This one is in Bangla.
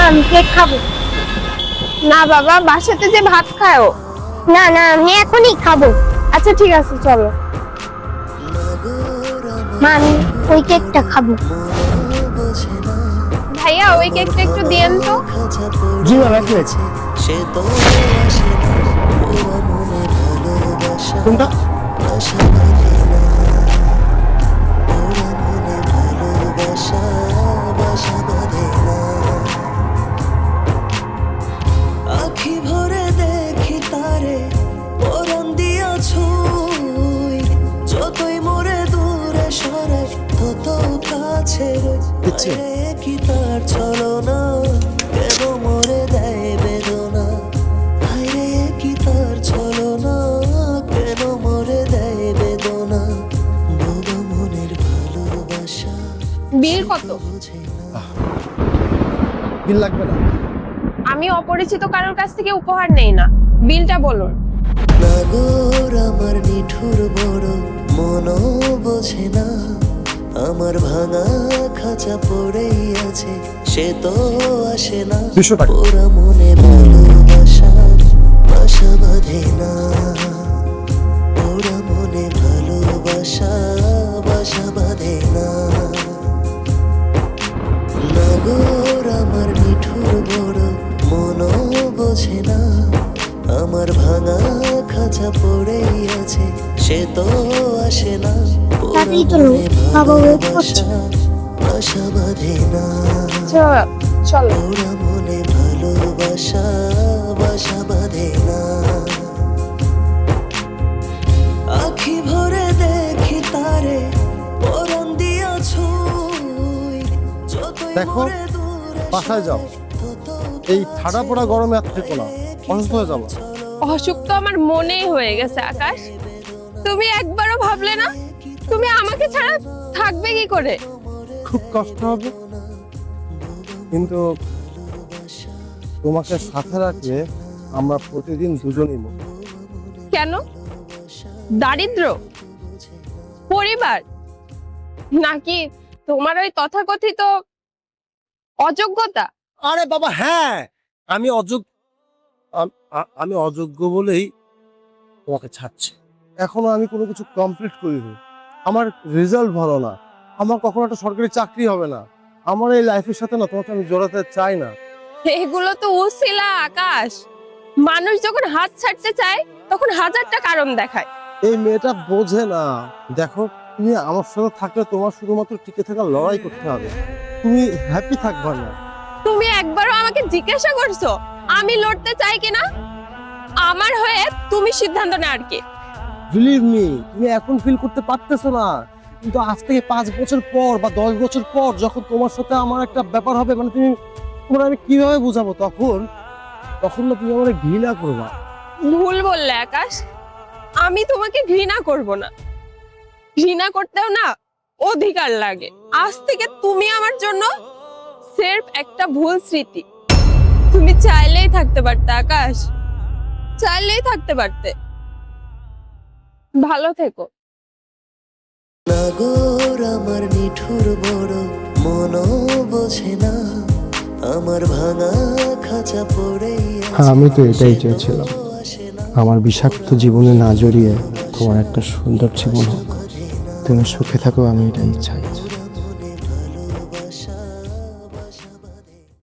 আমি কেক খাবো। না বাবা, বাসাতে যে ভাত খায়ও। না না, আমি এখনই খাবো। আচ্ছা ঠিক আছে, চলো। মা, আমি ওই কেকটা খাবো। ভাইয়া, ওই কেকটা একটু দিয়েন তো। জি ম্যাম, এক মিনিট। কোনটা? আখি ভরে দেখি তারে পরাণ দিয়া ছুঁই, যতই মোরে দূরে সরে তত কাছে দিচ্ছি। কি তার ছলনা, কেন মোরে দেয় বেদনা, হায়রে কি তার ছলনা, কেন মোরে দেয় বেদনা, বোবা মনের ভালোবাসা বিল কত? বুঝে না। বিল লাগবে না। আমি অপরিচিত কারোর কাছ থেকে উপহার নেই না, বিলটা বলুন। নাগর আমার নিঠুর বড় মনও বোঝে না, আমার ভাঙা খাঁচা পড়েই আছে, সে তো আসে না, 200 টাকা। ওরা মনে ভালোবাসা বাসা বাঁধে না, ওরা মনে ভালোবাসা বাসা বাঁধে না। নাগর আমার নিঠুর বড় মনও বোঝে না, আমার ভাঙা খাঁচা পড়েই আছে, সে তো আসে না, ওরা তাড়াতাড়ি চলো, মনে বাবা wait করছে। ভালোবাসা বাসা বাঁধে না, চলো। ওরা মনে ভালোবাসা বাসা বাঁধে না। আখি ভরে দেখি তারে পরাণ দিয়া ছুঁই, যতই দেখো, মোরে দূরে বাসায় যাও। এই ঠাডা পোড়া গরমে আর থেকো না, অসুস্থ হয়ে যাবো। অসুখ তো আমার মনেই হয়ে গেছে আকাশ। তুমি একবারও ভাবলে না তুমি আমাকে ছাড়া থাকবে কি করে? খুব কষ্ট হবে, কিন্তু তোমাকে সাথে রাখলে আমরা প্রতিদিন দুজনই মরি। কেন? দারিদ্র, পরিবার, নাকি তোমার ওই তথাকথিত অযোগ্যতা? আরে বাবা হ্যাঁ, আমি অযোগ্য, আমি অযোগ্য বলেই তোমাকে ছাড়ছি। এখনো আমি কোনো কিছু কমপ্লিট করিনি, আমার রেজাল্ট ভালো না, আমার কখনো একটা সরকারি চাকরি হবে না, আমার এই লাইফের সাথে না তোমাকে আমি জড়াতে চাই না। এগুলো তো উছিলা আকাশ। মানুষ যখন হাত ছাড়তে চায় তখন হাজারটা কারণ দেখায়। এই মেয়েটা বোঝে না। দেখো, তুমি আমার সাথে থাকলে তোমার শুধুমাত্র টিকে থাকার লড়াই করতে হবে, তুমি হ্যাপি থাকবা না। তুমি একবারও আমাকে জিজ্ঞাসা করছো আমি লড়তে চাই কিনা? আমার হয়ে তুমি সিদ্ধান্ত নেওয়ার কি? বিলিভ মি, তুমি এখন ফিল করতে পারতেছো না, কিন্তু আজ থেকে 5 বছর পর বা 10 বছর পর যখন তোমার সাথে আমার একটা ব্যাপার হবে, মানে তোমার আমি কিভাবে বুঝাবো, তখন না তুমি আমার ঘৃণা করবা। ভুল বললে আকাশ, আমি তোমাকে ঘৃণা করব না। ঘৃণা করতেও না অধিকার লাগে। আজ থেকে তুমি আমার জন্য সির্ফ একটা ভুল স্মৃতি। তুমি চাইলেই থাকতে পারতে আকাশ, চাইলেই থাকতে পারতে। ভালো থেকো। নাগর আমার নিঠুর বড় মনও বোঝে না, আমার ভাঙা খাঁচা পড়েই আছে, আমি তো এটাই চেয়েছিলাম, আমার বিষাক্ত জীবনে না জড়িয়ে তোমার একটা সুন্দর জীবন হোক। তুমি সুখে থাকো, আমি এটাই চাই।